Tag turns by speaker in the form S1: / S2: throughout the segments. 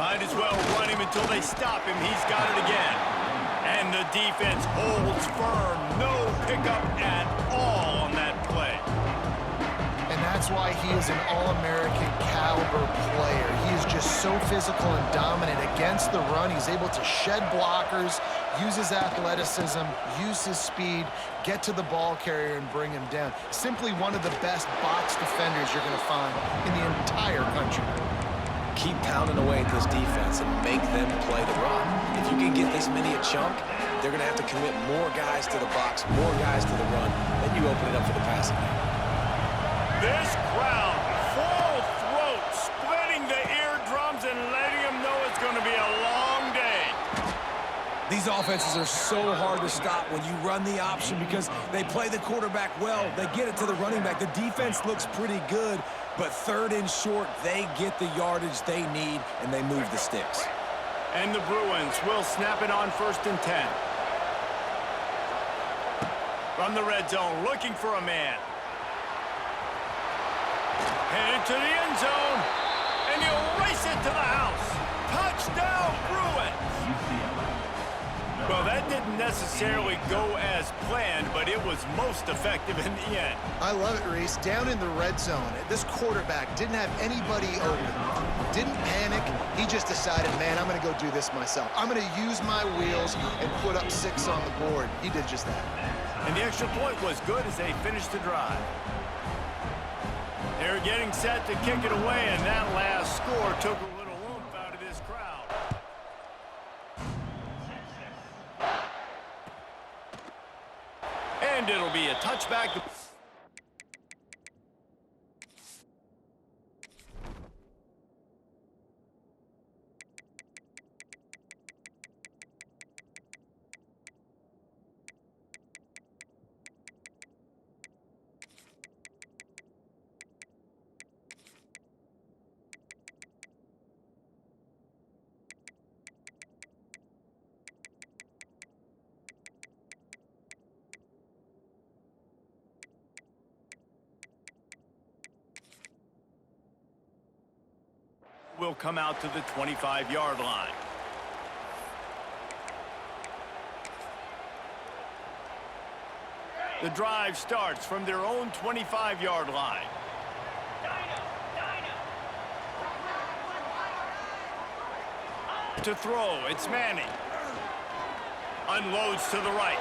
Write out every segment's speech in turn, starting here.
S1: Might as well run him until they stop him. He's got it again. And the defense holds firm. No pickup at all on that play.
S2: And that's why he is an All-American caliber player. He is just so physical and dominant against the run. He's able to shed blockers, use his athleticism, use his speed, get to the ball carrier and bring him down. Simply one of the best box defenders you're going to find in the entire country.
S3: Keep pounding away at this defense and make them play the run. If you can get this many a chunk, they're going to have to commit more guys to the box, more guys to the run, then you open it up for the passing game.
S1: This crowd, full throat, splitting the eardrums and letting them know it's going to be a long day.
S4: These offenses are so hard to stop when you run the option because they play the quarterback well. They get it to the running back. The defense looks pretty good, but third and short, they get the yardage they need, and they move the sticks.
S1: And the Bruins will snap it on 1st and 10. From the red zone, looking for a man. Headed to the end zone, and he'll race it to the house. Touchdown, Bruins! Well, that didn't necessarily go as planned, but it was most effective in the end.
S2: I love it, Reese. Down in the red zone, this quarterback didn't have anybody open. Didn't panic. He just decided, man, I'm going to go do this myself. I'm going to use my wheels and put up 6 on the board. He did just that.
S1: And the extra point was good as they finished the drive. They're getting set to kick it away, and that last score took a little oomph out of this crowd. And it'll be a touchback. Will come out to the 25-yard line. The drive starts from their own 25-yard line. To throw, it's Manning. Unloads to the right.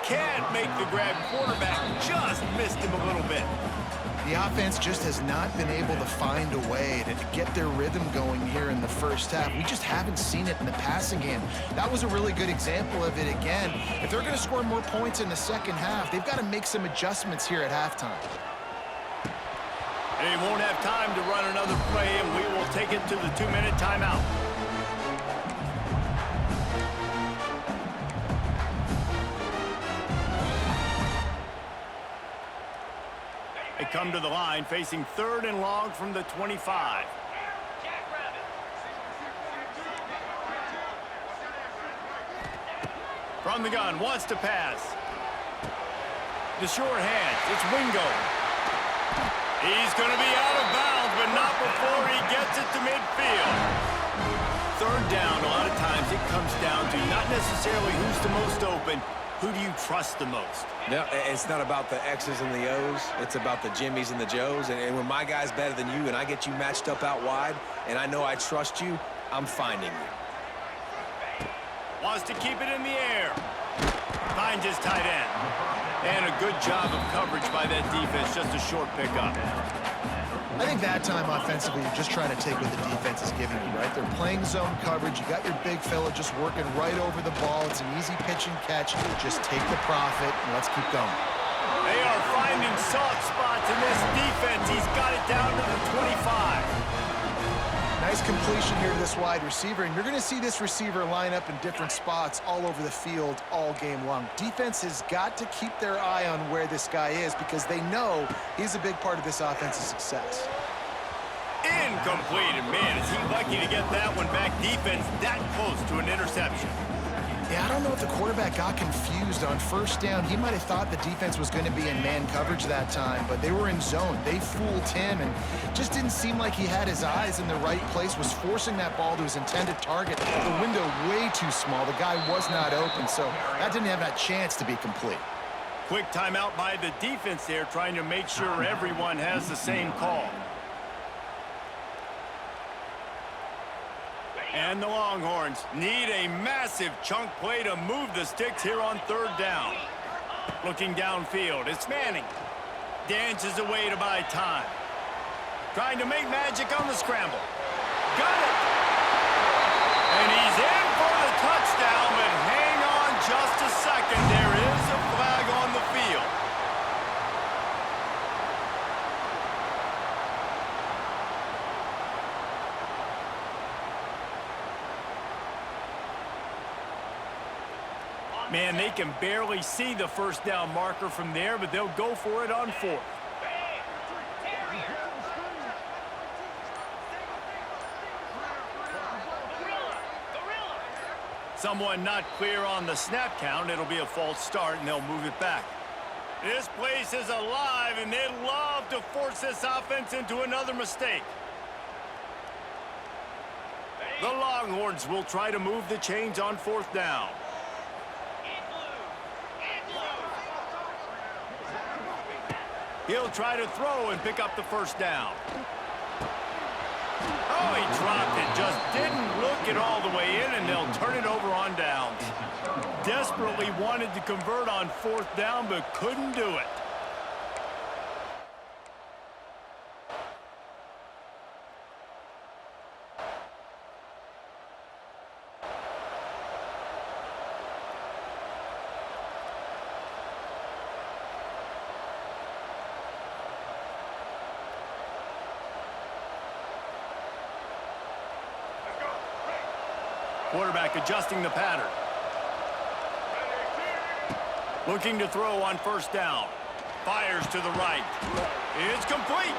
S1: Can't make the grab. Quarterback just missed him a little bit.
S2: The offense just has not been able to find a way to get their rhythm going here in the first half. We just haven't seen it in the passing game. That was a really good example of it again. If they're going to score more points in the second half, they've got to make some adjustments here at halftime.
S1: They won't have time to run another play, and we will take it to the 2-minute timeout. They come to the line facing 3rd and long from the 25. From the gun, wants to pass. The short hands, it's Wingo. He's going to be out of bounds, but not before he gets it to midfield. 3rd down, a lot of times it comes down to not necessarily who's the most open, who do you trust the most?
S3: No, it's not about the X's and the O's. It's about the Jimmys and the Joes. And when my guy's better than you and I get you matched up out wide and I know I trust you, I'm finding you.
S1: Wants to keep it in the air. Finds his tight end. And a good job of coverage by that defense. Just a short pickup.
S2: I think that time offensively, you're just trying to take what the defense is giving you, right? They're playing zone coverage. You got your big fella just working right over the ball. It's an easy pitch and catch. Just take the profit and let's keep going.
S1: They are finding soft spots in this defense. He's got it down to the 25.
S2: Nice completion here to this wide receiver, and you're going to see this receiver line up in different spots all over the field all game long. Defense has got to keep their eye on where this guy is because they know he's a big part of this offense's success.
S1: Incomplete, and man, is he lucky to get that one back. Defense that close to an interception.
S2: Yeah, I don't know if the quarterback got confused on first down. He might have thought the defense was going to be in man coverage that time, but they were in zone. They fooled him and just didn't seem like he had his eyes in the right place, was forcing that ball to his intended target. The window way too small. The guy was not open, so that didn't have that chance to be complete.
S1: Quick timeout by the defense there, trying to make sure everyone has the same call. And the Longhorns need a massive chunk play to move the sticks here on third down. Looking downfield, it's Manning. Dances away to buy time. Trying to make magic on the scramble. Got it! And he's in for the touchdown, but hang on just a second. There is a flag on the field. Man, they can barely see the first down marker from there, but they'll go for it on fourth. Someone not clear on the snap count. It'll be a false start, and they'll move it back. This place is alive, and they love to force this offense into another mistake. The Longhorns will try to move the chains on fourth down. He'll try to throw and pick up the first down. Oh, he dropped it. Just didn't look it all the way in, and they'll turn it over on downs. Desperately wanted to convert on fourth down, but couldn't do it. Quarterback adjusting the pattern. Looking to throw on first down. Fires to the right. It's complete.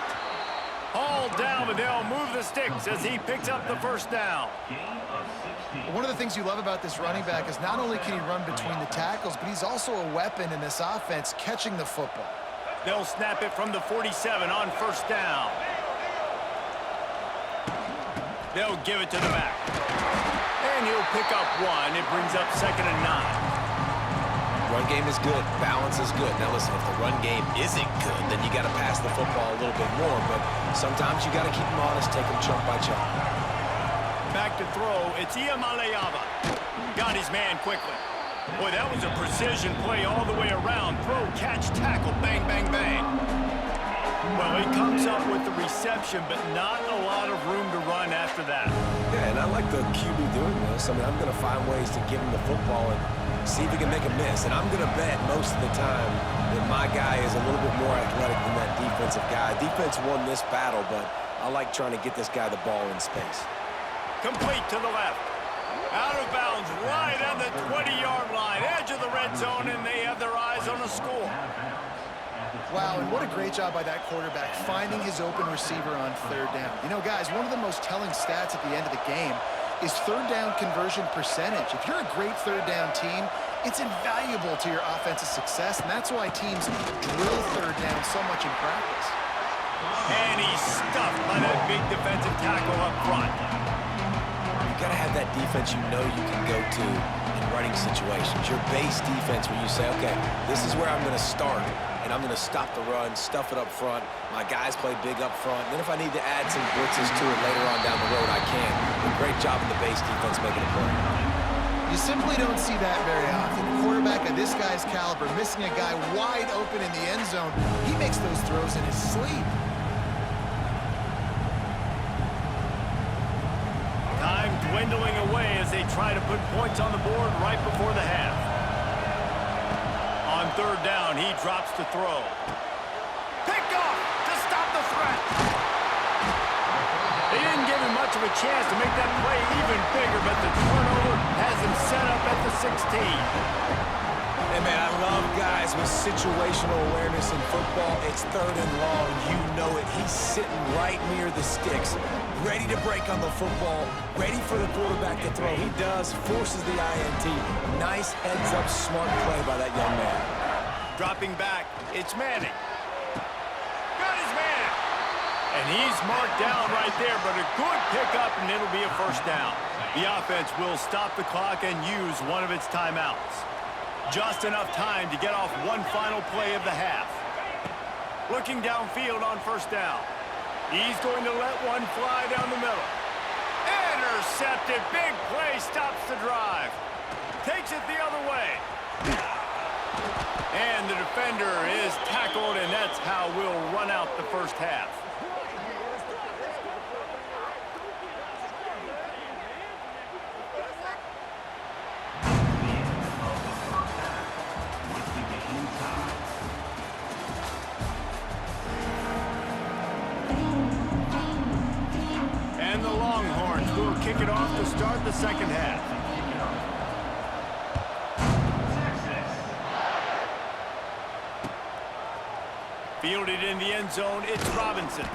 S1: Hauled down, but they'll move the sticks as he picks up the first down.
S2: One of the things you love about this running back is not only can he run between the tackles, but he's also a weapon in this offense catching the football.
S1: They'll snap it from the 47 on first down. They'll give it to the back. And he'll pick up one. It brings up 2nd and 9.
S3: Run game is good. Balance is good. Now listen, if the run game isn't good, then you got to pass the football a little bit more. But sometimes you got to keep them honest, take them chunk by chunk.
S1: Back to throw. It's Iamaleava. Got his man quickly. Boy, that was a precision play all the way around. Throw, catch, tackle, bang, bang, bang. Well, he comes up with the reception, but not a lot of room to run after that.
S3: Yeah, and I like the QB doing this. I mean, I'm going to find ways to give him the football and see if he can make a miss. And I'm going to bet most of the time that my guy is a little bit more athletic than that defensive guy. Defense won this battle, but I like trying to get this guy the ball in space.
S1: Complete to the left. Out of bounds, right on the 20-yard line. Edge of the red zone, and they have their eyes on the score.
S2: Wow, and what a great job by that quarterback, finding his open receiver on third down. You know, guys, one of the most telling stats at the end of the game is third down conversion percentage. If you're a great third down team, it's invaluable to your offensive success, and that's why teams drill third down so much in practice.
S1: And he's stuffed by that big defensive tackle up front.
S3: You got to have that defense you know you can go to in running situations. Your base defense where you say, okay, this is where I'm going to start. And I'm going to stop the run, stuff it up front. My guys play big up front. And then if I need to add some blitzes to it later on down the road, I can. A great job in the base defense making a play.
S2: You simply don't see that very often. A quarterback of this guy's caliber missing a guy wide open in the end zone. He makes those throws in his sleep.
S1: Time dwindling away as they try to put points on the board right before the half. On third down, he drops to throw. Picked off to stop the threat. They didn't give him much of a chance to make that play even bigger, but the turnover has him set up at the 16.
S4: Hey, man, I love guys with situational awareness in football. It's 3rd and long. You know it. He's sitting right near the sticks, ready to break on the football, ready for the quarterback to throw. He does, forces the INT. Nice heads-up, smart play by that young man.
S1: Dropping back, it's Manning. Got his man. And he's marked down right there, but a good pickup, and it'll be a first down. The offense will stop the clock and use one of its timeouts. Just enough time to get off one final play of the half. Looking downfield on first down. He's going to let one fly down the middle. Intercepted. Big play stops the drive. Takes it the other way. And the defender is tackled, and that's how we'll run out the first half. And the Longhorns will kick it off to start the second half. Fielded in the end zone, it's Robinson.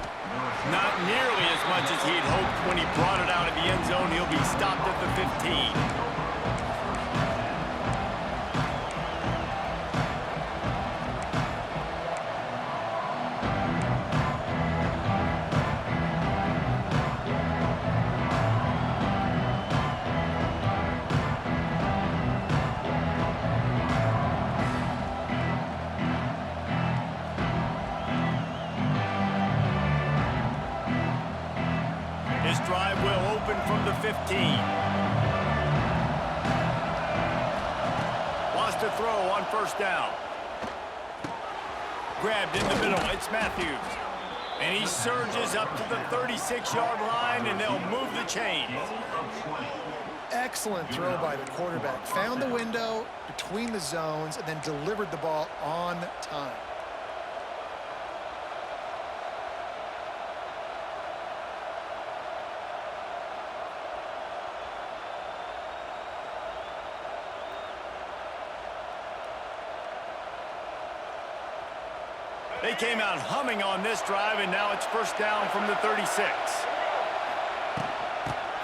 S1: Not nearly as much as he'd hoped when he brought it out of the end zone. He'll be stopped at the 15. This drive will open from the 15. Wants to throw on first down. Grabbed in the middle, it's Matthews. And he surges up to the 36-yard line, and they'll move the chains.
S2: Excellent throw by the quarterback. Found the window between the zones and then delivered the ball on time.
S1: They came out humming on this drive, and now it's first down from the 36.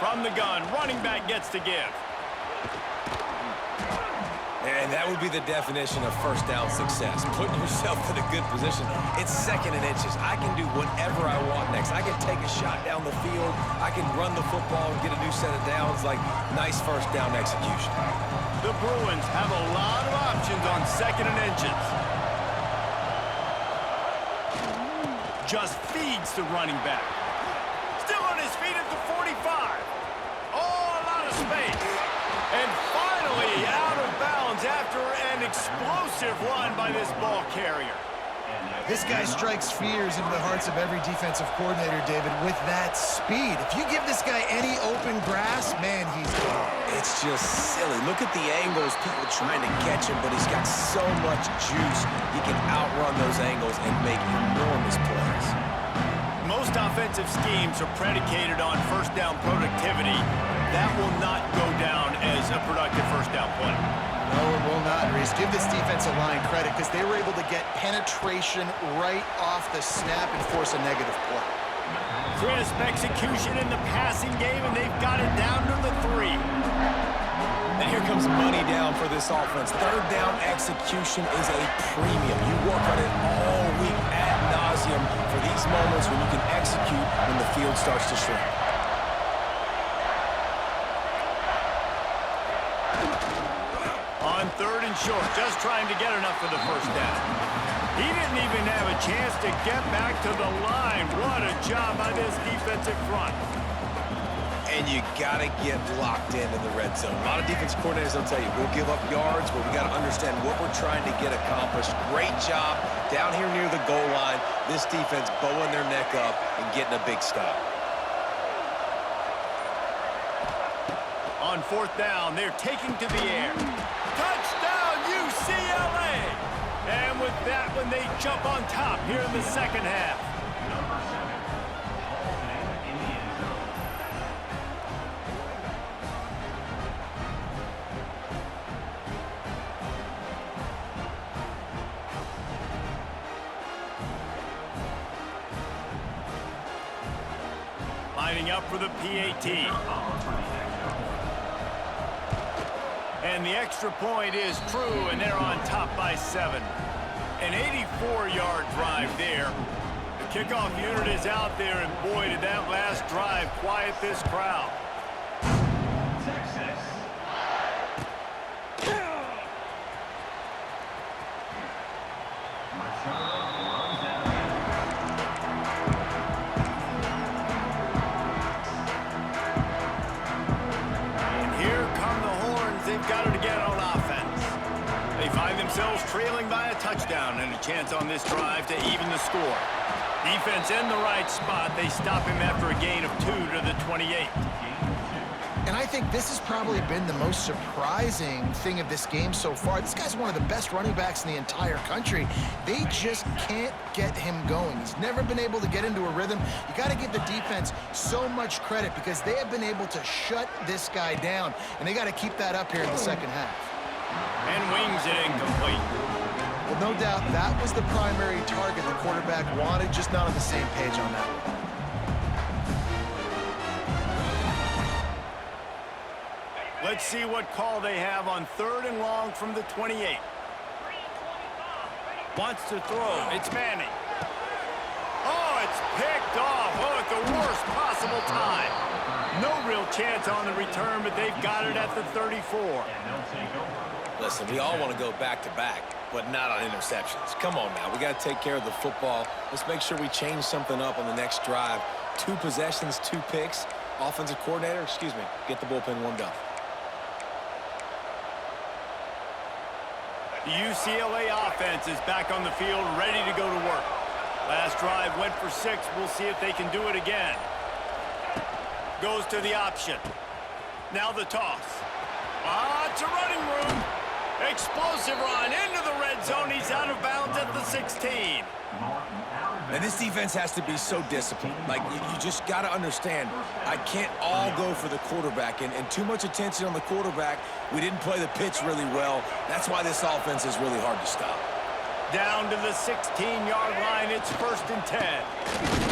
S1: From the gun, running back gets to give.
S4: And that would be the definition of first down success. Putting yourself in a good position. It's 2nd and inches. I can do whatever I want next. I can take a shot down the field. I can run the football and get a new set of downs. Like, nice first down execution.
S1: The Bruins have a lot of options on 2nd and inches. Just feeds the running back. Still on his feet at the 45. Oh, a lot of space. And finally out of bounds after an explosive run by this ball carrier.
S2: This guy strikes fears into the hearts of every defensive coordinator, David, with that speed. If you give this guy any open grass, man, he's gone.
S3: It's just silly. Look at the angles, people trying to catch him, but he's got so much juice. He can outrun those angles and make enormous plays.
S1: Most offensive schemes are predicated on first down productivity. That will not go down as a productive first down play.
S2: No, it will not, Reese. Give this defensive line credit because they were able to get penetration right off the snap and force a negative play.
S1: Crisp execution in the passing game, and they've got it down to the 3.
S4: And here comes money down for this offense. 3rd down execution is a premium. You work on it all week ad nauseum for these moments when you can execute when the field starts to shrink.
S1: On 3rd and short, just trying to get enough for the first down. He didn't even have a chance to get back to the line. What a job by this defensive front.
S3: And you got to get locked into the red zone. A lot of defense coordinators will tell you, we'll give up yards, but we got to understand what we're trying to get accomplished. Great job down here near the goal line. This defense bowing their neck up and getting a big stop.
S1: On 4th down, they're taking to the air. Touchdown, UCLA! And with that one, they jump on top here in the second half. lining up for the PAT. And the extra point is true, and they're on top by 7. An 84-yard drive there. The kickoff unit is out there, and boy, did that last drive quiet this crowd. Got it again on offense. They find themselves trailing by a touchdown and a chance on this drive to even the score. Defense in the right spot. They stop him after a gain of 2 to the 28.
S2: And I think this has probably been the most surprising thing of this game so far. This guy's one of the best running backs in the entire country. They just can't get him going. He's never been able to get into a rhythm. You got to give the defense so much credit because they have been able to shut this guy down, and they got to keep that up here in the second half.
S1: And wings it incomplete.
S2: Well, no doubt that was the primary target the quarterback wanted, just not on the same page on that one.
S1: Let's see what call they have on 3rd and long from the 28. Wants to throw. It's Manning. Oh, it's picked off. Oh, at the worst possible time. No real chance on the return, but they've got it at the 34.
S3: Listen, we all want to go back-to-back, but not on interceptions. Come on now. We got to take care of the football. Let's make sure we change something up on the next drive. 2 possessions, 2 picks. Offensive coordinator, get the bullpen warmed up.
S1: The UCLA offense is back on the field, ready to go to work. Last drive went for 6. We'll see if they can do it again. Goes to the option. Now the toss. It's a running room. Explosive run into the red zone. He's out of bounds at the 16.
S4: And this defense has to be so disciplined. Like, you just got to understand, I can't all go for the quarterback. And too much attention on the quarterback. We didn't play the pitch really well. That's why this offense is really hard to stop.
S1: Down to the 16-yard line. It's 1st and 10.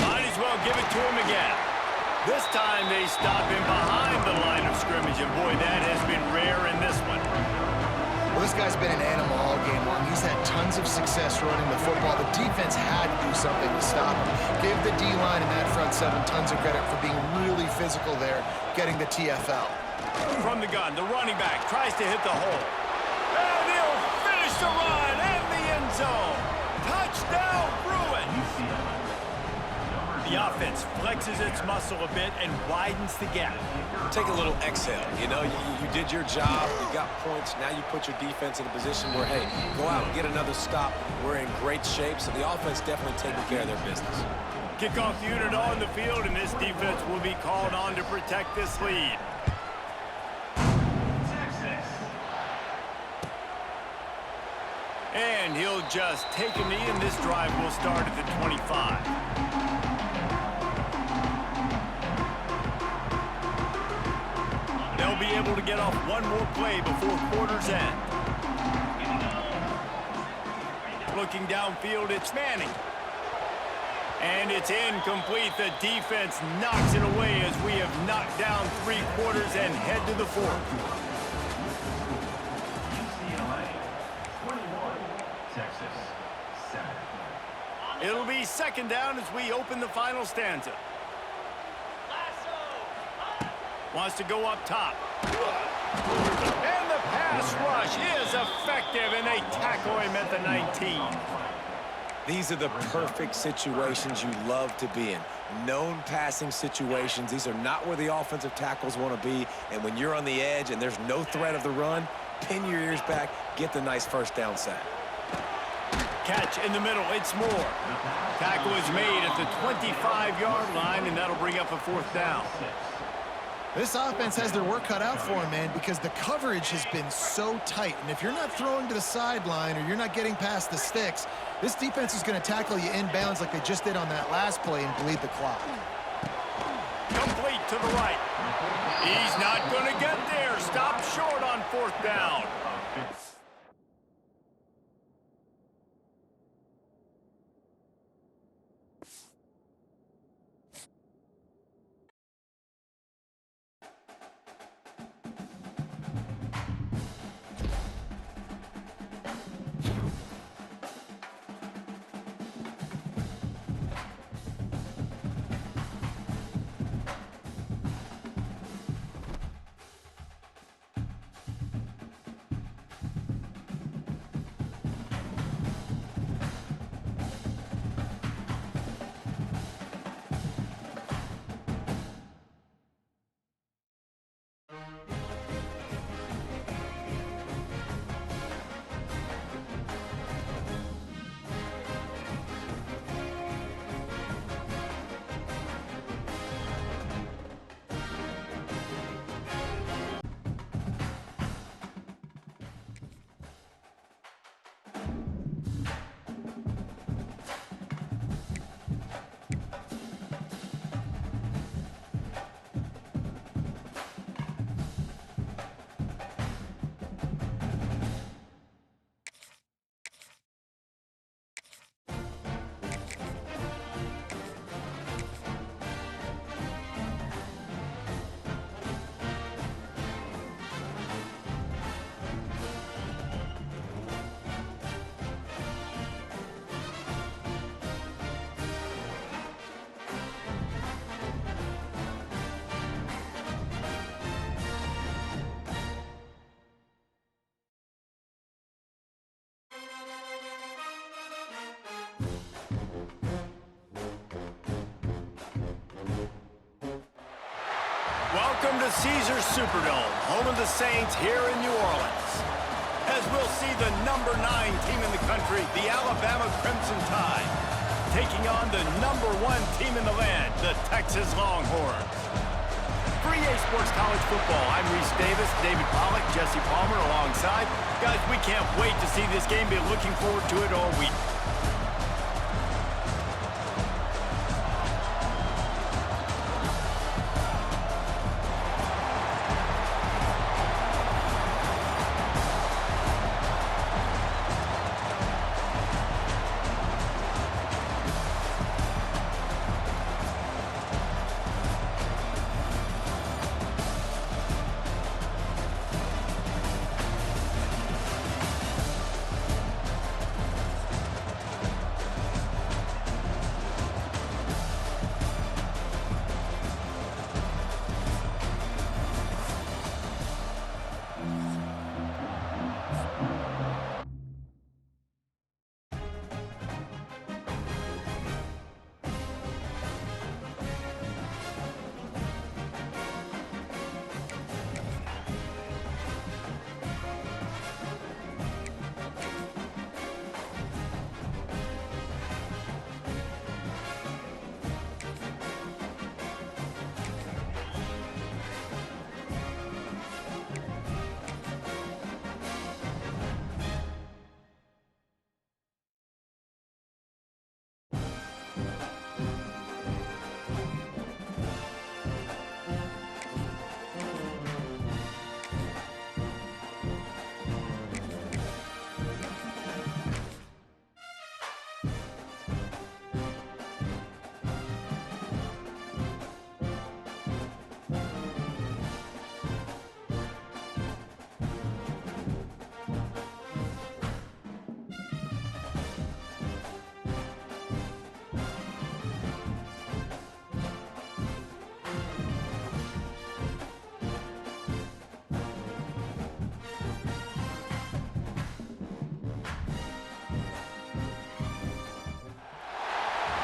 S1: Might as well give it to him again. This time they stop him behind the line of scrimmage. And, boy, that has been rare in this one.
S2: Well, this guy's been an animal all game long. He's had tons of success running the football. The defense had to do something to stop him. Give the D-line and that front 7 tons of credit for being really physical there, getting the TFL.
S1: From the gun, the running back tries to hit the hole. And he'll finish the run and the end zone. Touchdown, Bruin! The offense flexes its muscle a bit and widens the gap.
S3: Take a little exhale. You know, you did your job. You got points. Now you put your defense in a position where, hey, go out and get another stop. We're in great shape, so the offense definitely taking care of their business.
S1: Kickoff unit on the field, and this defense will be called on to protect this lead. And he'll just take a knee, and this drive will start at the 25. They'll be able to get off one more play before quarter's end. Looking downfield, it's Manning. And it's incomplete. The defense knocks it away as we have knocked down 3 quarters and head to the 4th. It'll be 2nd down as we open the final stanza. Wants to go up top. And the pass rush is effective, and they tackle him at the 19.
S3: These are the perfect situations you love to be in. Known passing situations. These are not where the offensive tackles want to be. And when you're on the edge and there's no threat of the run, pin your ears back, get the nice 1st down sack.
S1: Catch in the middle. It's Moore. Tackle is made at the 25-yard line, and that'll bring up a 4th down.
S2: This offense has their work cut out for them, man, because the coverage has been so tight. And if you're not throwing to the sideline or you're not getting past the sticks, this defense is going to tackle you inbounds like they just did on that last play and bleed the clock.
S1: Complete to the right. He's not going to get there. Stop short on 4th down. Welcome to Caesars Superdome, home of the Saints here in New Orleans. As we'll see the number 9 team in the country, the Alabama Crimson Tide, taking on the number 1 team in the land, the Texas Longhorns. For EA Sports College Football, I'm Reese Davis, David Pollack, Jesse Palmer alongside. Guys, we can't wait to see this game. Been looking forward to it all week.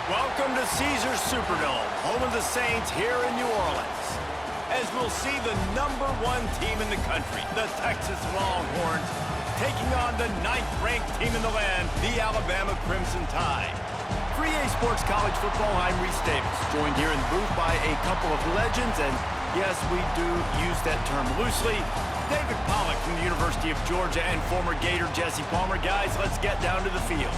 S1: Welcome to Caesars Superdome, home of the Saints here in New Orleans. As we'll see the number 1 team in the country, the Texas Longhorns, taking on the 9th-ranked team in the land, the Alabama Crimson Tide. For EA Sports College Football, I'm Reese Davis, joined here in the booth by a couple of legends, and yes, we do use that term loosely. David Pollack from the University of Georgia and former Gator Jesse Palmer. Guys, let's get down to the field.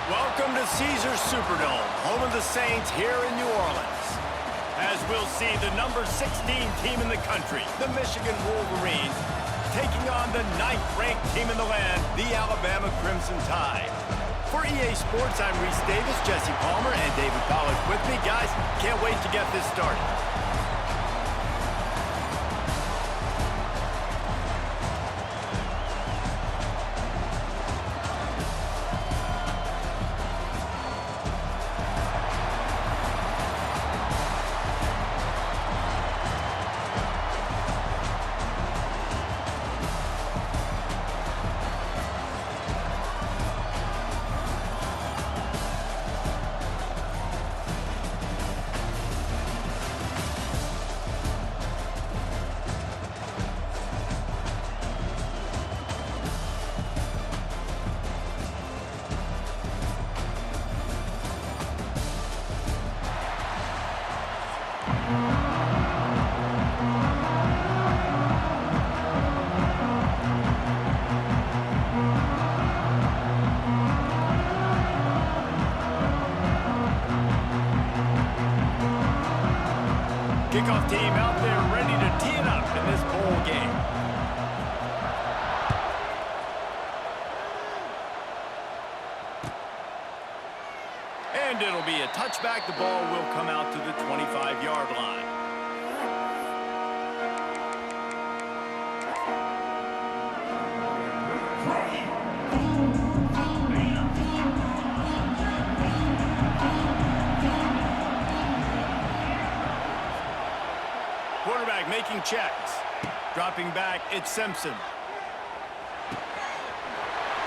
S1: Welcome to Caesars Superdome, home of the Saints here in New Orleans. As we'll see the number 16 team in the country, the Michigan Wolverines, taking on the 9th-ranked team in the land, the Alabama Crimson Tide. For EA Sports, I'm Reese Davis, Jesse Palmer, and David Pollack with me. Guys, can't wait to get this started. Kickoff team out there ready to tee it up in this bowl game. And it'll be a touchback. The ball will come out to the 25-yard line. Quarterback making checks. Dropping back, it's Simpson.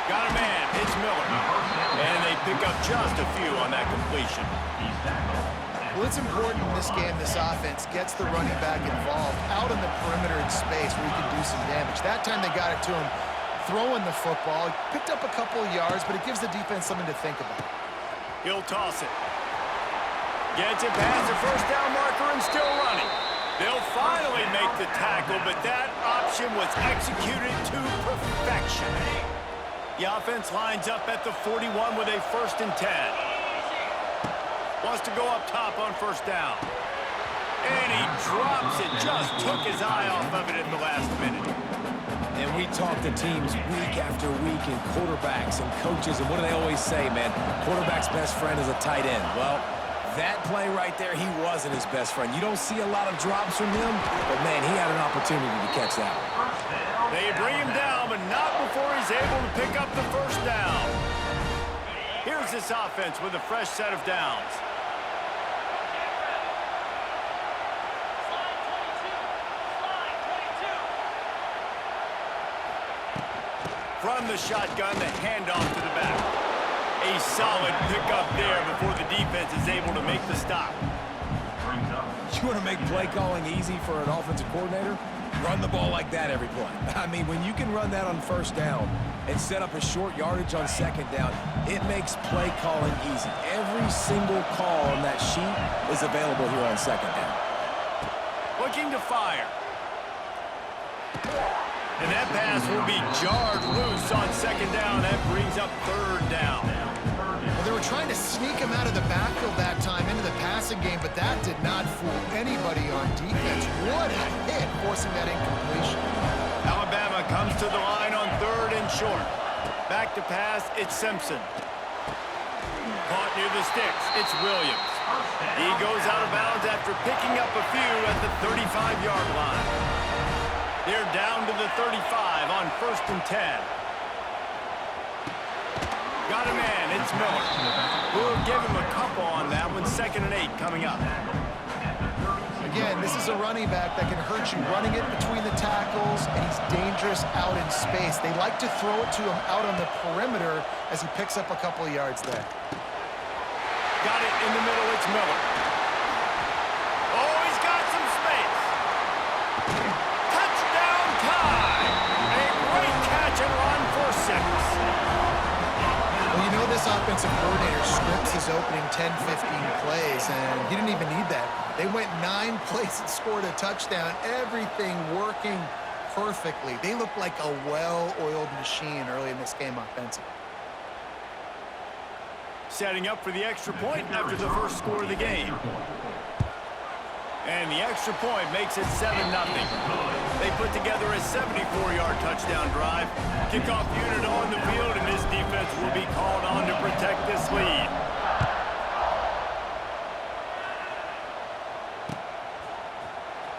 S1: Got a man, it's Miller. And they pick up just a few on that completion.
S2: Well, it's important in this game this offense gets the running back involved out in the perimeter in space where he can do some damage. That time they got it to him throwing the football. He picked up a couple of yards, but it gives the defense something to think about.
S1: He'll toss it. Gets it past the first down marker and still running. They'll finally make the tackle, but that option was executed to perfection. The offense lines up at the 41 with a 1st and 10. Wants to go up top on first down. And he drops it. Just took his eye off of it at the last minute.
S4: And we talk to teams week after week and quarterbacks and coaches, and what do they always say, man? Quarterback's best friend is a tight end. Well, that play right there, he wasn't his best friend. You don't see a lot of drops from him, but, man, he had an opportunity to catch that one.
S1: They bring him down, but not before he's able to pick up the first down. Here's this offense with a fresh set of downs. From the shotgun, the handoff to the back. A solid pickup there before the defense is able to make the stop.
S4: You want to make play calling easy for an offensive coordinator? Run the ball like that every play. I mean, when you can run that on first down and set up a short yardage on second down, it makes play calling easy. Every single call on that sheet is available here on second down.
S1: Looking to fire. And that pass will be jarred loose on second down. That brings up 3rd down.
S2: Well, they were trying to sneak him out of the backfield that time into the passing game, but that did not fool anybody on defense. What a hit, forcing that incompletion.
S1: Alabama comes to the line on 3rd and short. Back to pass, it's Simpson. Caught near the sticks, it's Williams. He goes out of bounds after picking up a few at the 35-yard line. They're down to the 35 on 1st and 10. Got a man, it's Miller. We'll give him a couple on that one. 2nd and 8 coming up.
S2: Again, this is a running back that can hurt you running it between the tackles, and he's dangerous out in space. They like to throw it to him out on the perimeter as he picks up a couple of yards there.
S1: Got it in the middle, it's Miller. Oh, he's got some space. Touchdown time! A great catch and run for 6.
S2: Well, you know this offensive coordinator scripts his opening 10, 15 plays, and he didn't even need that. They went 9 plays and scored a touchdown. Everything working perfectly. They look like a well-oiled machine early in this game offensively.
S1: Setting up for the extra point after the first score of the game. And the extra point makes it 7-0. They put together a 74-yard touchdown drive. Kickoff unit on the field, and this defense will be called on to protect this lead.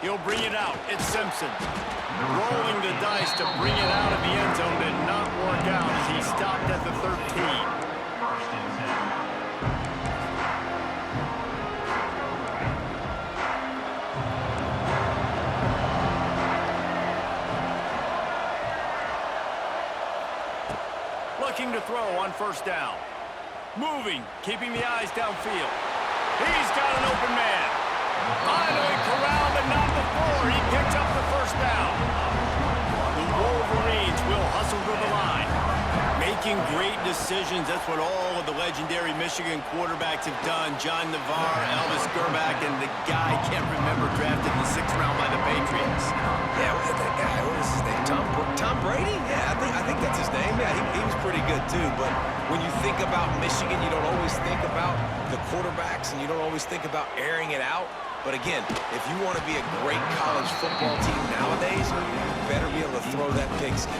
S1: He'll bring it out. It's Simpson. Rolling the dice to bring it out of the end zone did not work out as he stopped at the 13. Looking to throw on first down. Moving, keeping the eyes downfield. He's got an open man. Finally corralled, but not before he picked up the first down. The Wolverines will hustle to the line. Making great decisions. That's what all of the legendary Michigan quarterbacks have done. John Navarre, Elvis Gerbach, and the guy I can't remember drafted in the 6th round by the Patriots.
S3: Yeah, what that guy? What was his name? Tom Brady? Yeah, I think that's his name. Yeah, he was pretty good too. But when you think about Michigan, you don't always think about the quarterbacks, and you don't always think about airing it out. But again, if you want to be a great college football team nowadays, you better be able to throw that pigskin.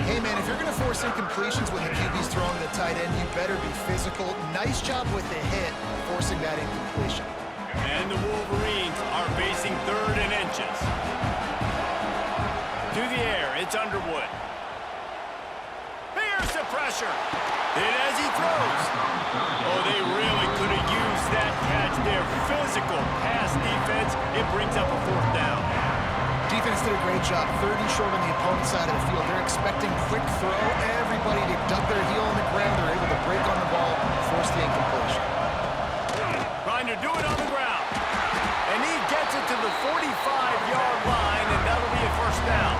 S2: Hey, man, if you're going to force incompletions when the QB's throwing the tight end, you better be physical. Nice job with the hit, forcing that incompletion.
S1: And the Wolverines are facing 3rd and inches. To the air, it's Underwood. Here's the pressure. Hit as he throws. Oh, they really could have used that catch there. Physical pass defense. It brings up a 4th down.
S2: Defense did a great job. 30 short on the opponent's side of the field. They're expecting quick throw. Everybody to duck their heel on the ground. They're able to break on the ball, force the incompletion.
S1: Trying to do it on the ground. And he gets it to the 45-yard line, and that'll be a 1st down.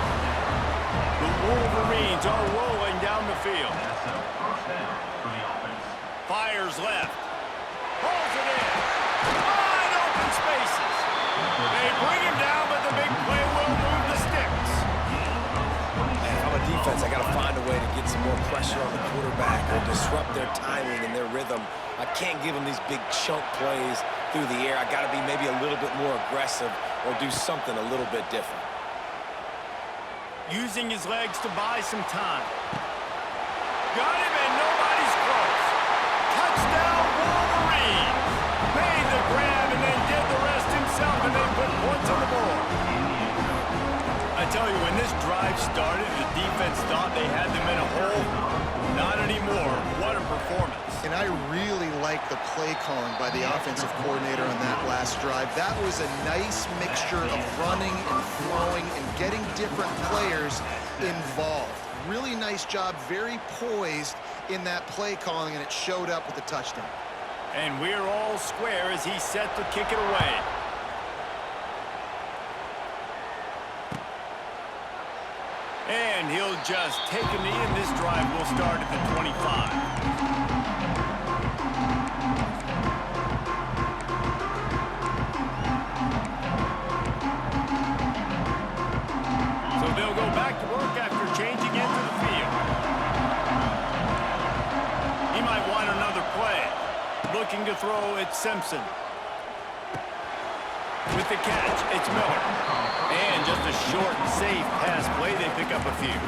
S1: The Wolverines are rolling down the field. Fires left. Pulls it in. Wide open spaces. They bring him down, but the big play will move the sticks.
S3: If I'm a defense, I got to find a way to get some more pressure on the quarterback or disrupt their timing and their rhythm. I can't give them these big chunk plays through the air. I got to be maybe a little bit more aggressive or do something a little bit different.
S1: Using his legs to buy some time. Got him, and nobody's close. Touchdown, Wolverines. Made the grab and then did the rest himself, and they put points on the board. I tell you, when this drive started, the defense thought they had them in a hole. Not anymore. What a performance.
S2: And I really like the play calling by the offensive coordinator on that last drive. That was a nice mixture of running and throwing and getting different players involved. Really nice job, very poised in that play calling, and it showed up with the touchdown.
S1: And we're all square as he's set to kick it away. And he'll just take a knee, and this drive will start at the 25. So they'll go back to work after changing into the field. He might want another play. Looking to throw, it's Simpson. With the catch, it's Miller. And just a short, safe pass play, they pick up a few.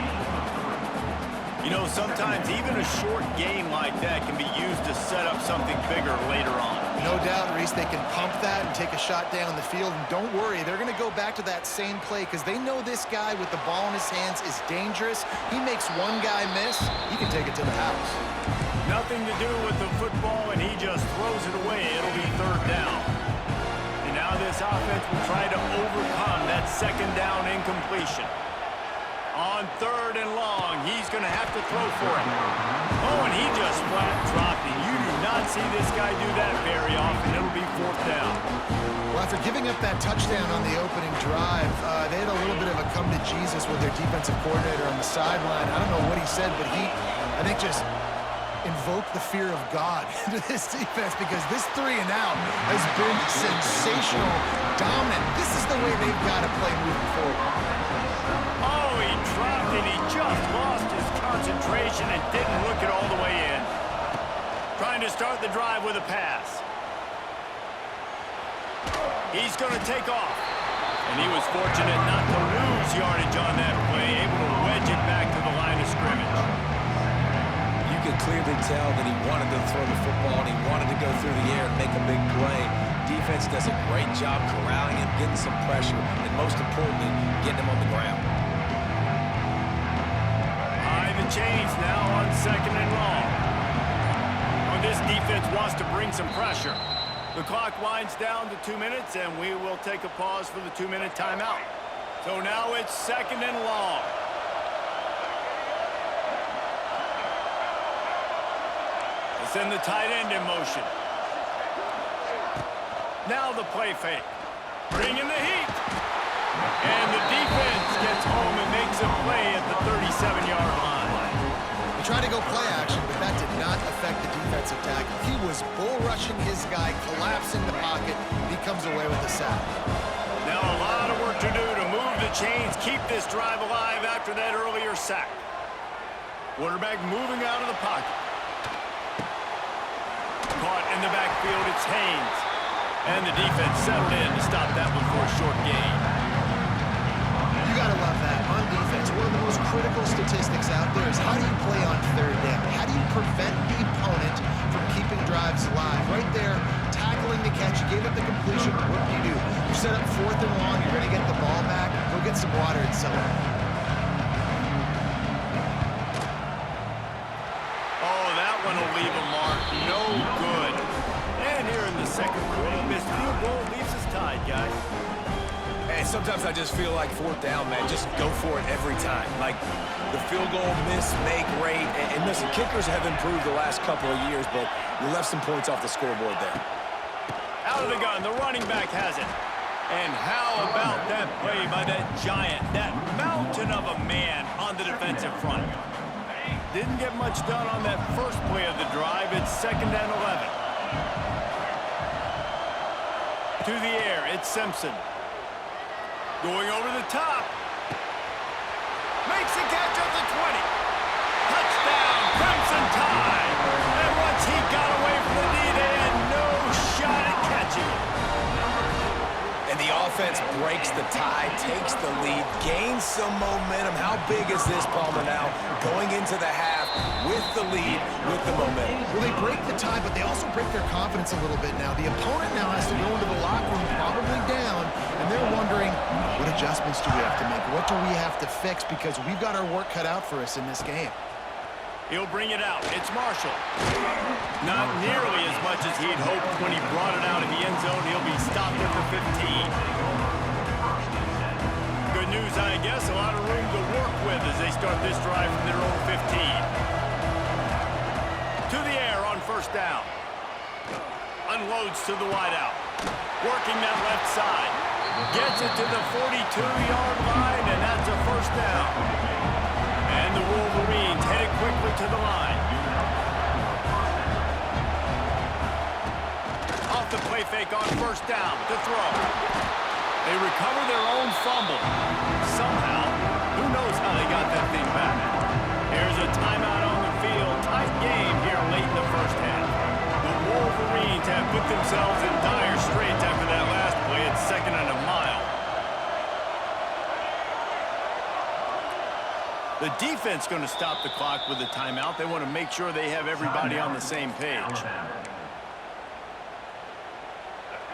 S1: You know, sometimes even a short game like that can be used to set up something bigger later on.
S2: No doubt, Reese, they can pump that and take a shot down the field. And don't worry, they're going to go back to that same play because they know this guy with the ball in his hands is dangerous. He makes one guy miss, he can take it to the house.
S1: Nothing to do with the football, and he just throws it away. It'll be 3rd down. And now this offense will try to overcome that 2nd down incompletion. On 3rd and long, he's going to have to throw for it. Oh, and he just flat dropped it. You do not see this guy do that very often. It'll be 4th down.
S2: Well, after giving up that touchdown on the opening drive, they had a little bit of a come to Jesus with their defensive coordinator on the sideline. I don't know what he said, but he, I think, just invoked the fear of God into this defense because this 3 and out has been sensational, dominant. This is the way they've got to play moving forward.
S1: Oh, he dropped and he just lost his concentration and didn't look it all the way in. Trying to start the drive with a pass. He's going to take off. And he was fortunate not to lose yardage on that play, able to wedge it back to the line of scrimmage.
S3: You could clearly tell that he wanted to throw the football and he wanted to go through the air and make a big play. Defense does a great job corralling him, getting some pressure, and most importantly, getting him on the ground.
S1: High the chains now on 2nd and long. Well, this defense wants to bring some pressure. The clock winds down to 2 minutes, and we will take a pause for the 2-minute timeout. So now it's 2nd and long. They send the tight end in motion. Now the play fake. Bringing the heat. And the defense gets home and makes a play at the 37-yard line.
S2: They tried to go play action, but that did not affect the defensive tackle. He was bull rushing his guy, collapsing the pocket. He comes away with the sack.
S1: Now a lot of work to do to move the chains, keep this drive alive after that earlier sack. Quarterback moving out of the pocket. Caught in the backfield, it's Haynes. And the defense settled in to stop that one for a short gain.
S2: You got to love that. On defense, one of the most critical statistics out there is how do you play on third down? How do you prevent the opponent from keeping drives alive? Right there, tackling the catch. You gave up the completion. What do? You set up 4th and long. You're going to get the ball back. Go get some water and celebrate.
S1: Oh, that one will leave a mark. No good. And here in the second quarter, this field goal leaves us tied, guys.
S4: And sometimes I just feel like 4th down, man, just go for it every time. Like the field goal miss, make rate. And listen, kickers have improved the last couple of years, but you left some points off the scoreboard there.
S1: Out of the gun, the running back has it. And how about that play by that giant, that mountain of a man on the defensive front? Didn't get much done on that first play of the drive. It's 2nd and 11. To the air, it's Simpson. Going over the top. Makes the catch at the 20. Touchdown, Crimson Tide. And once he got away from the D, they had no shot at catching him.
S4: And the offense breaks the tie, takes the lead, gains some momentum. How big is this, Palmer, now? Going into the half with the lead, with the momentum.
S2: Well, they break the tie, but they also break their confidence a little bit now. The opponent now has to go into the locker room probably down, and they're wondering, what adjustments do we have to make? What do we have to fix? Because we've got our work cut out for us in this game.
S1: He'll bring it out. It's Marshall. Not nearly as much as he'd hoped when he brought it out of the end zone. He'll be stopped at the 15. Good news, I guess. A lot of room to work with as they start this drive from their own 15. To the air on 1st down. Unloads to the wideout. Working that left side. Gets it to the 42-yard line, and that's a 1st down. And the Wolverines headed quickly to the line. Off the play fake on 1st down to throw. They recover their own fumble. Somehow, who knows how they got that thing back. Here's a timeout on the field. Tight game here late in the 1st half. The Wolverines have put themselves in dire straits after that last play at 2nd and a mile. The defense going to stop the clock with a timeout. They want to make sure they have everybody on the same page.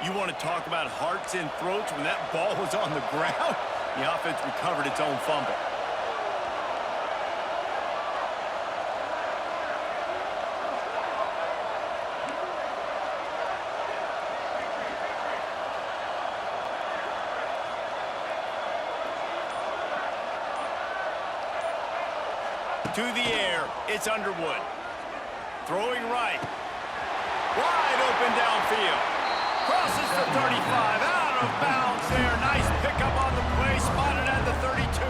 S1: You want to talk about hearts and throats when that ball was on the ground? The offense recovered its own fumble. To the air, it's Underwood. Throwing right. Wide open downfield. Crosses the 35, out of bounds there. Nice pickup on the play, spotted at the 32.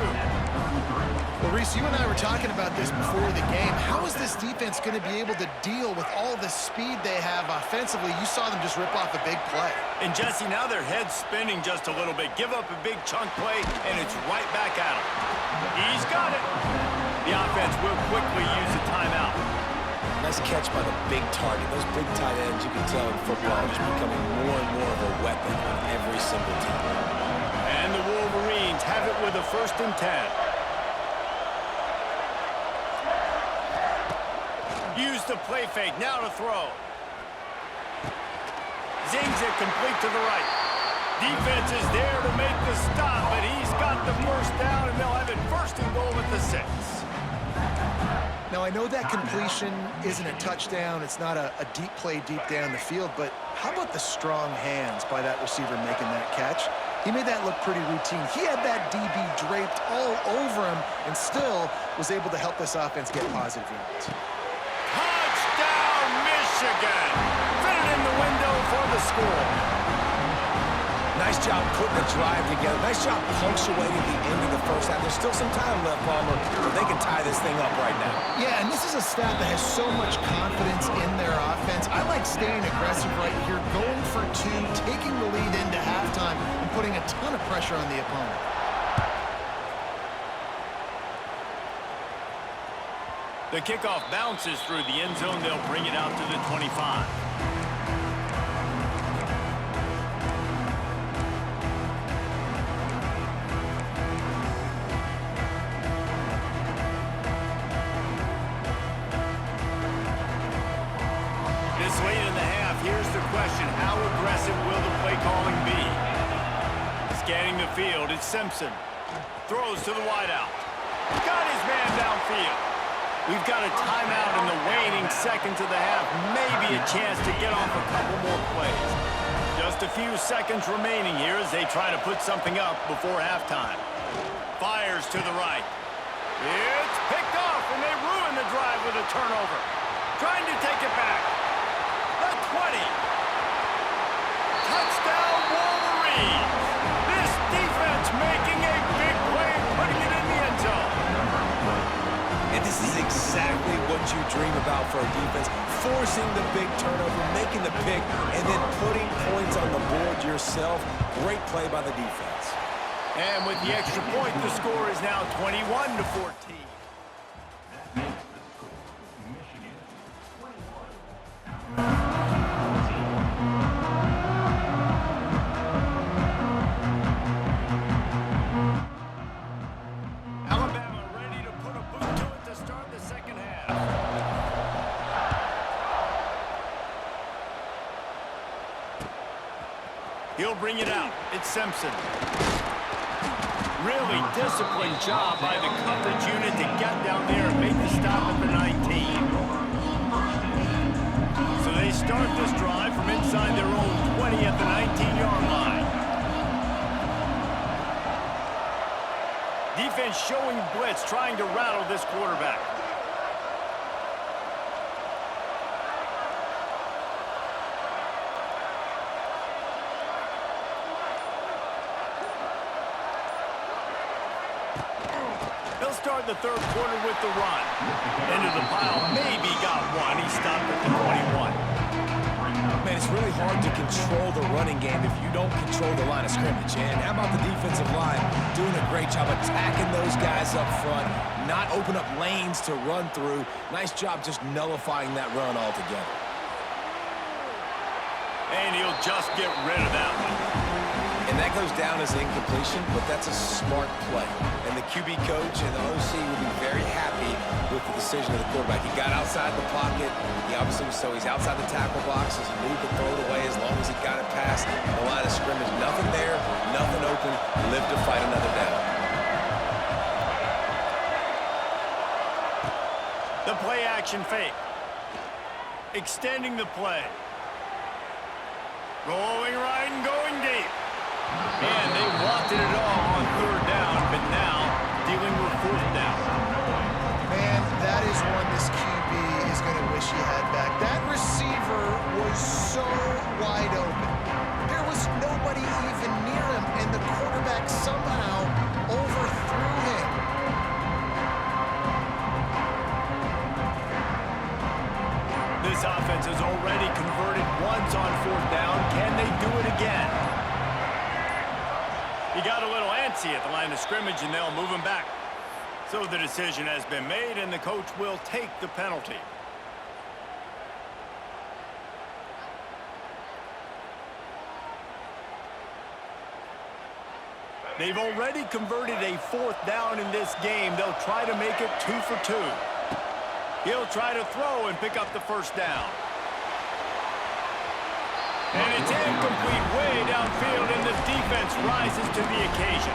S2: Well, Reese, you and I were talking about this before the game. How is this defense going to be able to deal with all the speed they have offensively? You saw them just rip off a big play.
S1: And Jesse, now their head's spinning just a little bit. Give up a big chunk play, and it's right back at him. He's got it. The offense will quickly use a timeout.
S3: Nice catch by the big target. Those big tight ends, you can tell in football, are just becoming more and more of a weapon on every single team.
S1: And the Wolverines have it with a 1st and 10. Use the play fake, now to throw. Zings it complete to the right. Defense is there to make the stop, but he's got the 1st down, and they'll have it 1st and goal at the 6.
S2: Now, I know that completion isn't a touchdown. It's not a deep play deep down the field, but how about the strong hands by that receiver making that catch? He made that look pretty routine. He had that DB draped all over him and still was able to help this offense get positive yards.
S1: Touchdown, Michigan! Fit it in the window for the score.
S4: Nice job putting the drive together. Nice job punctuating the end of the 1st half. There's still some time left, Palmer, but they can tie this thing up right now.
S2: Yeah, and this is a staff that has so much confidence in their offense. I like staying aggressive right here, going for 2, taking the lead into halftime, and putting a ton of pressure on the opponent.
S1: The kickoff bounces through the end zone. They'll bring it out to the 25. this late in the half, here's the question. How aggressive will the play calling be? Scanning the field, it's Simpson. Throws to the wideout. Got his man downfield. We've got a timeout in the waning seconds of the half. Maybe a chance to get off a couple more plays. Just a few seconds remaining here as they try to put something up before halftime. Fires to the right. It's picked off, and they ruin the drive with a turnover. Trying to take it back. The 20. Touchdown, Wolverines. This defense making a big play, putting it in the end zone.
S3: And this is exactly what you dream about for a defense. Forcing the big turnover, making the pick, and then putting points on the board yourself. Great play by the defense.
S1: And with the extra point, the score is now 21-14. Alabama ready to put a boot to it to start the second half. He'll bring it out. It's Simpson. Really disciplined job by the coverage unit to get down there and make the stop at the 19. So they start this drive from inside their own 20 at the 19-yard line. Defense showing blitz, trying to rattle this quarterback. Start the third quarter with the run. Into the pile, maybe got one. He stopped at the 21.
S3: Man, it's really hard to control the running game if you don't control the line of scrimmage. And how about the defensive line doing a great job attacking those guys up front, not open up lanes to run through. Nice job just nullifying that run altogether.
S1: And he'll just get rid of that one.
S3: And that goes down as incompletion, but that's a smart play. And the QB coach and the OC will be very happy with the decision of the quarterback. He got outside the pocket. He obviously was so he's outside the tackle box as he moved to throw it away as long as he got it past the line of scrimmage. Nothing there, nothing open. Live to fight another down.
S1: The play action fake. Extending the play. Rolling right and going deep. And they wanted it all on third down, but now dealing with fourth down.
S2: Man, that is one this QB is going to wish he had back. That receiver was so wide open. There was nobody even near him, and the quarterback somehow overthrew him.
S1: This offense has already converted once on fourth down. Can they do it again? He got a little antsy at the line of scrimmage, and they'll move him back. So the decision has been made, and the coach will take the penalty. They've already converted a fourth down in this game. They'll try to make it 2 for 2. He'll try to throw and pick up the first down. And it's incomplete way downfield, and the defense rises to the occasion.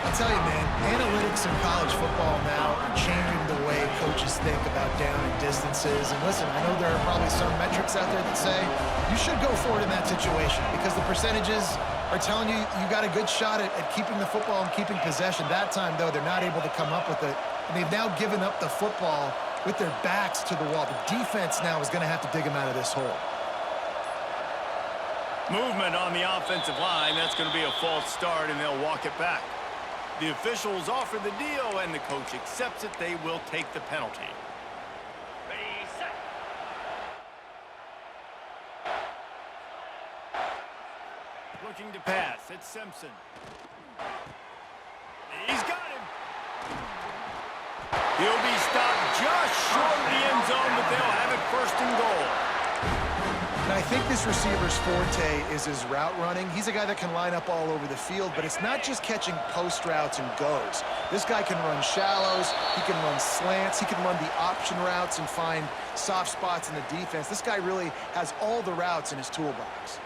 S2: I'll tell you, man, analytics in college football now are changing the way coaches think about down and distances. And listen, I know there are probably some metrics out there that say you should go for it in that situation because the percentages are telling you you got a good shot at keeping the football and keeping possession. That time, though, they're not able to come up with it. And they've now given up the football with their backs to the wall. The defense now is going to have to dig them out of this hole.
S1: Movement on the offensive line. That's going to be a false start, and they'll walk it back. The officials offer the deal, and the coach accepts it. They will take the penalty. Ready, set. Looking to pass. It's Simpson. He's got him. He'll be stopped just short of the end zone, but they'll have it first and goal.
S2: And I think this receiver's forte is his route running. He's a guy that can line up all over the field, but it's not just catching post routes and goes. This guy can run shallows, he can run slants, he can run the option routes and find soft spots in the defense. This guy really has all the routes in his toolbox.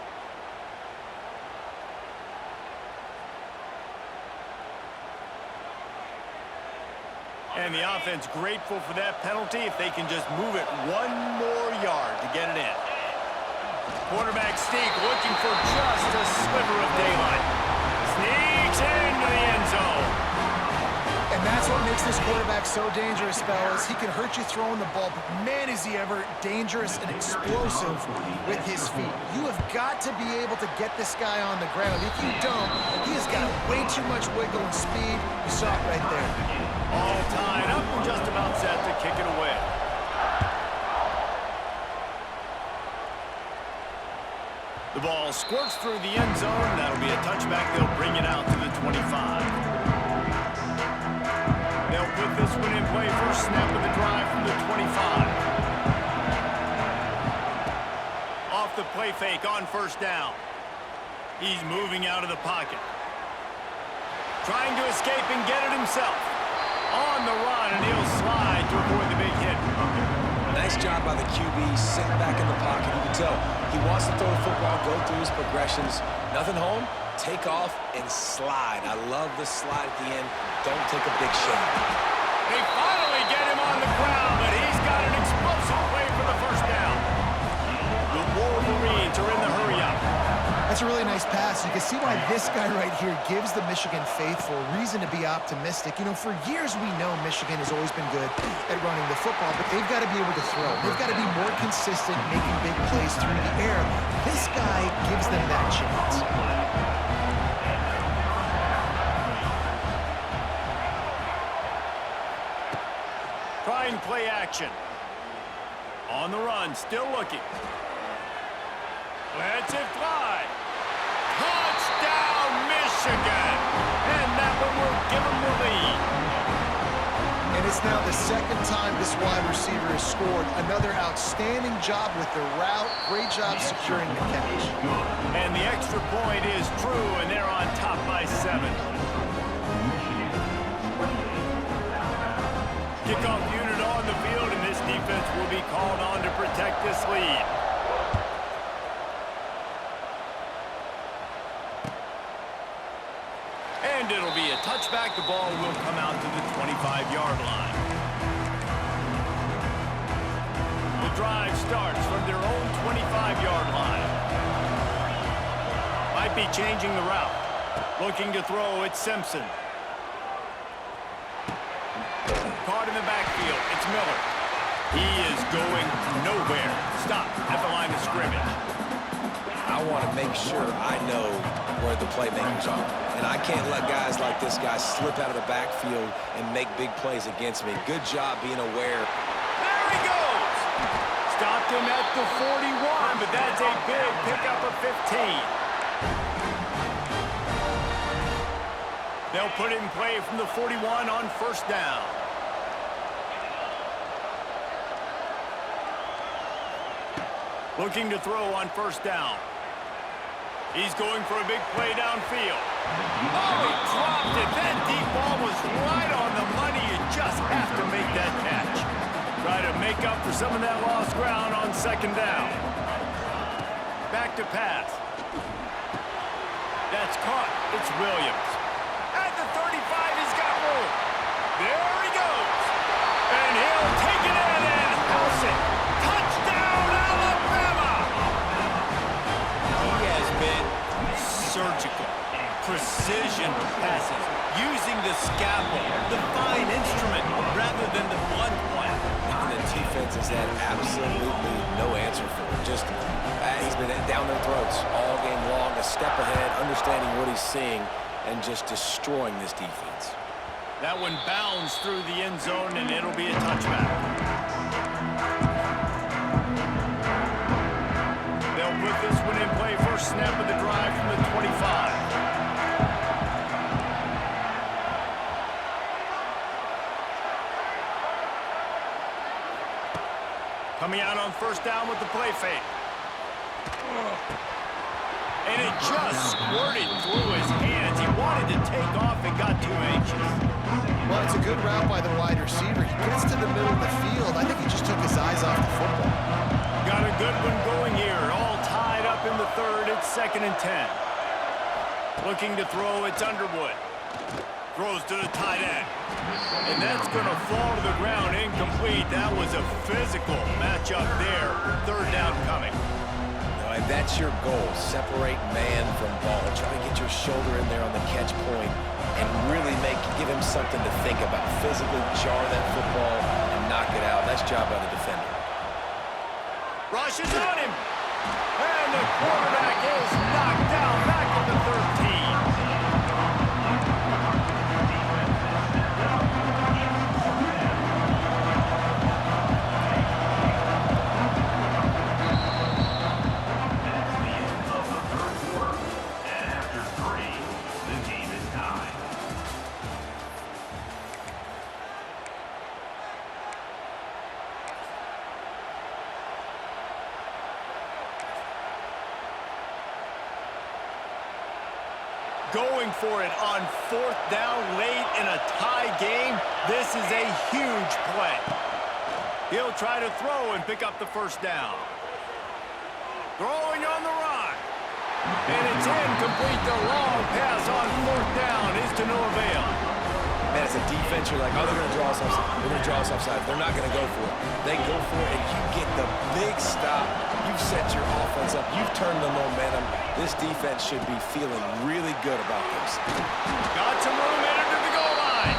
S1: And the offense grateful for that penalty if they can just move it one more yard to get it in. Quarterback sneak looking for just a sliver of daylight. Sneaks into the end zone.
S2: And that's what makes this quarterback so dangerous, fellas. He can hurt you throwing the ball, but man, is he ever dangerous and explosive with his feet. You have got to be able to get this guy on the ground. If you don't, he has got way too much wiggle and speed. You saw it right there.
S1: All tied up and just about set to kick it away. The ball squirts through the end zone. That'll be a touchback. They'll bring it out to the 25. They'll put this one in play. First snap of the drive from the 25. Off the play fake on first down. He's moving out of the pocket. Trying to escape and get it himself. On the run, and he'll slide to avoid the big hit.
S3: Nice job by the QB, sitting back in the pocket. You can tell he wants to throw the football, go through his progressions. Nothing home, take off, and slide. I love the slide at the end. Don't take a big shot.
S1: They finally get him on the ground, but he's got an explosive play for the first down. The Wolverines are in the hurry-up.
S2: That's a really nice pass. You can see why this guy right here gives the Michigan faithful reason to be optimistic. You know, for years we know Michigan has always been good at running the football, but they've got to be able to throw. They've got to be more consistent making big plays through the air. This guy gives them that chance.
S1: Trying play action. On the run, still looking. Lets it fly. Touchdown, Michigan! And that one will give them the lead.
S2: And it's now the second time this wide receiver has scored. Another outstanding job with the route. Great job securing the catch.
S1: And the extra point is true, and they're on top by 7. Kickoff unit on the field, and this defense will be called on to protect this lead. And it'll be a touchback. The ball will come out to the 25-yard line. The drive starts from their own 25-yard line. Might be changing the route. Looking to throw, it's Simpson. Caught in the backfield, it's Miller. He is going nowhere. Stop at the line of scrimmage.
S3: I want to make sure I know where the playmakers are. And I can't let guys like this guy slip out of the backfield and make big plays against me. Good job being aware.
S1: There he goes! Stopped him at the 41, but that's a big pickup of 15. They'll put it in play from the 41 on first down. Looking to throw on first down. He's going for a big play downfield. Oh, he dropped it. That deep ball was right on the money. You just have to make that catch. Try to make up for some of that lost ground on second down. Back to pass. That's caught. It's Williams. At the 35, he's got room. There he goes. And he'll take it in and house it. Touchdown, Alabama! He has been surgical, precision passes, using the scalpel, the fine instrument, rather than the blunt one.
S3: And the defense has had absolutely no answer for him. Just, he's been down their throats all game long, a step ahead, understanding what he's seeing, and just destroying this defense.
S1: That one bounds through the end zone, and it'll be a touchback. They'll put this one in play. First snap of the drive from the 25. Coming out on first down with the play fake. And it just squirted through his hands. He wanted to take off and got too anxious.
S2: Well, it's a good route by the wide receiver. He gets to the middle of the field. I think he just took his eyes off the football.
S1: Got a good one going here. All tied up in the third. It's 2nd and 10. Looking to throw, it's Underwood. Throws to the tight end. And that's going to fall to the ground incomplete. That was a physical matchup there. 3rd down coming.
S3: And that's your goal. Separate man from ball. Try to get your shoulder in there on the catch point and really give him something to think about. Physically jar that football and knock it out. Nice job by the defender.
S1: Rush is on him. And the quarterback is knocked down back at the 13. Going for it on 4th down late in a tie game. This is a huge play. He'll try to throw and pick up the 1st down. Throwing on the run. And it's incomplete. The long pass on 4th down is to no avail.
S3: Man, as a defense, you're like, oh, they're going to draw us offside. They're going to draw us offside. They're not going to go for it. They go for it, and you get the big stop. You've set your offense up. You've turned the momentum. This defense should be feeling really good about this.
S1: Got some room in to the goal line.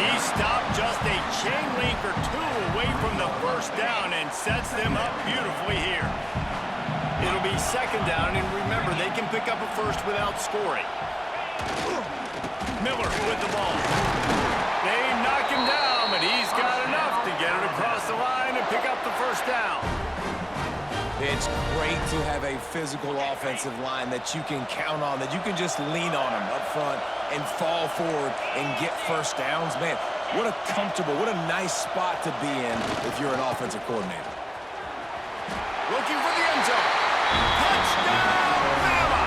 S1: He stopped just a chain link or 2 away from the 1st down and sets them up beautifully here. It'll be 2nd down, and remember, they can pick up a 1st without scoring. Miller with the ball. They knock him down, but he's got enough to get it across the line and pick up the 1st down.
S4: It's great to have a physical offensive line that you can count on, that you can just lean on them up front and fall forward and get 1st downs. Man, what a comfortable, what a nice spot to be in if you're an offensive coordinator.
S1: Looking for the end zone. Touchdown, Bama!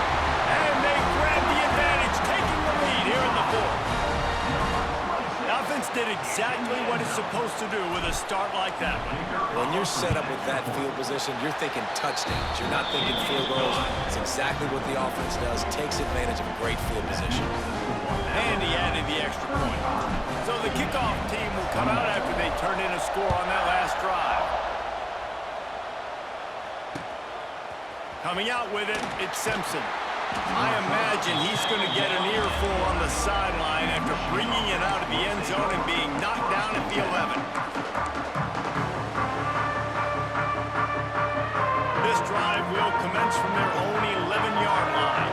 S1: And they grab the advantage, taking the lead here in the 4th. Offense did exactly what it's supposed to do with a start like that.
S3: When you're set up with that field position, you're thinking touchdowns. You're not thinking field goals. It's exactly what the offense does. Takes advantage of a great field position.
S1: And he added the extra point. So the kickoff team will come out after they turn in a score on that last drive. Coming out with it, it's Simpson. I imagine he's going to get an earful on the sideline after bringing it out of the end zone and being knocked down at the 11. This drive will commence from their own 11-yard line.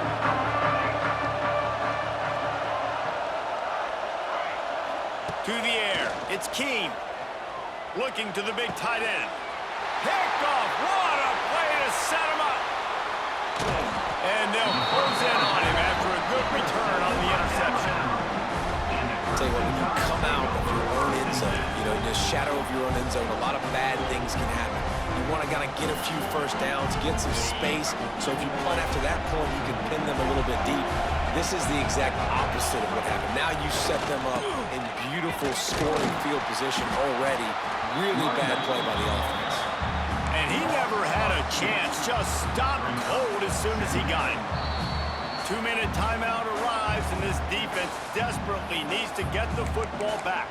S1: To the air, it's Keene. Looking to the big tight end. Picked off, what a play to set him up. And they'll close in on him after a good return on the interception.
S3: I'll tell you what, when you come out of your own end zone, you know, in the shadow of your own end zone, a lot of bad things can happen. You want to kind of get a few 1st downs, get some space, so if you punt after that point, you can pin them a little bit deep. This is the exact opposite of what happened. Now you set them up in beautiful scoring field position already. Really bad play by the offense.
S1: And he never had a chance, just stopped cold as soon as he got it. 2-minute timeout arrives, and this defense desperately needs to get the football back.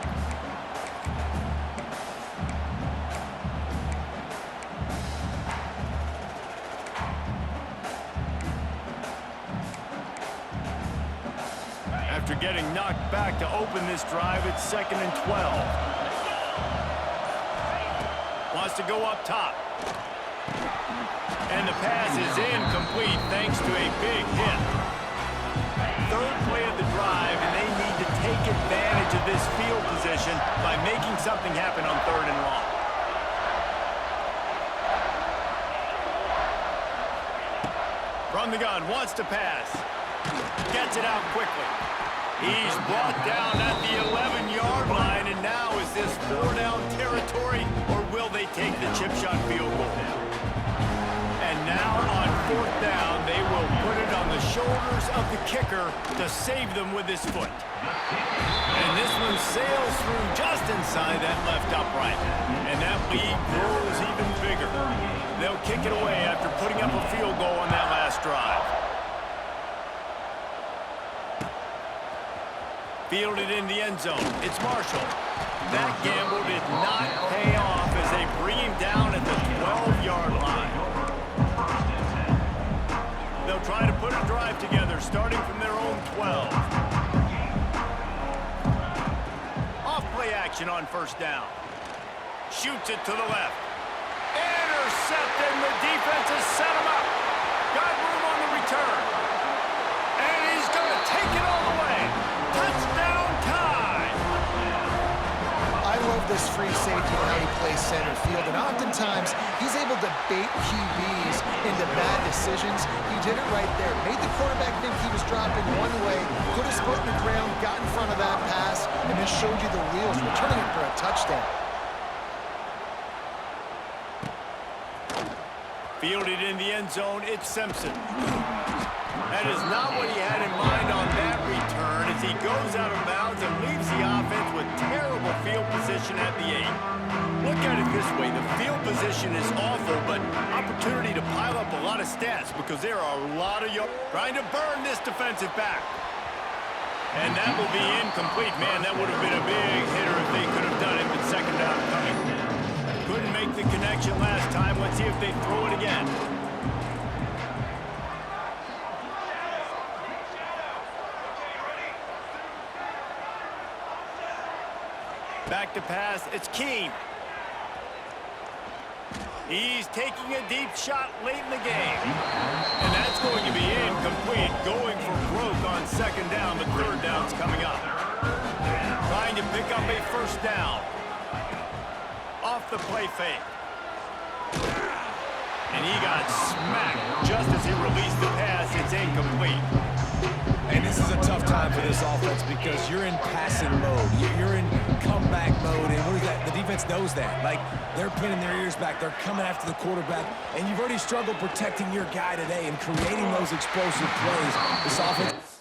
S1: After getting knocked back to open this drive, it's 2nd and 12. Wants to go up top. And the pass is incomplete thanks to a big hit. 3rd play of the drive, and they need to take advantage of this field position by making something happen on 3rd and long. From the gun, wants to pass. Gets it out quickly. He's brought down at the 11-yard line, and now is this 4-down territory, or will they take the chip shot field goal? And now 4th down, they will put it on the shoulders of the kicker to save them with his foot. And this one sails through just inside that left upright. And that lead grows even bigger. They'll kick it away after putting up a field goal on that last drive. Fielded in the end zone. It's Marshall. That gamble did not pay off as they bring him down at the 12-yard line. They'll try to put a drive together starting from their own 12. Off-play action on 1st down. Shoots it to the left. Intercepted, and the defense has set him up. Got room on the return. And he's going to take it all the way. Touchdown time!
S2: I love this free safety and how he plays center field, and oftentimes he's able to bait QBs into bad decisions. He did it right there. Made the quarterback think he was dropping one way, put his foot in the ground, got in front of that pass, and then showed you the wheels, returning it for a touchdown.
S1: Fielded in the end zone, it's Simpson. That is not what he had in mind on that return as he goes out of bounds and leaves the offense with terrible field position at the 8. Look at it this way, the field position is awful, but opportunity to pile up a lot of stats because there are a lot of yards trying to burn this defensive back. And that will be incomplete. Man, that would have been a big hitter if they could have done it, but 2nd down coming. Couldn't make the connection last time. Let's see if they throw it again. Back to pass, it's Keene. He's taking a deep shot late in the game. And that's going to be incomplete, going for broke on 2nd down, but 3rd down's coming up. Trying to pick up a 1st down. Off the play fake. And he got smacked just as he released the pass. It's incomplete.
S4: And this is a tough time for this offense because you're in passing mode. You're in comeback mode, and what is that? The defense knows that. Like, they're pinning their ears back. They're coming after the quarterback, and you've already struggled protecting your guy today and creating those explosive plays. This offense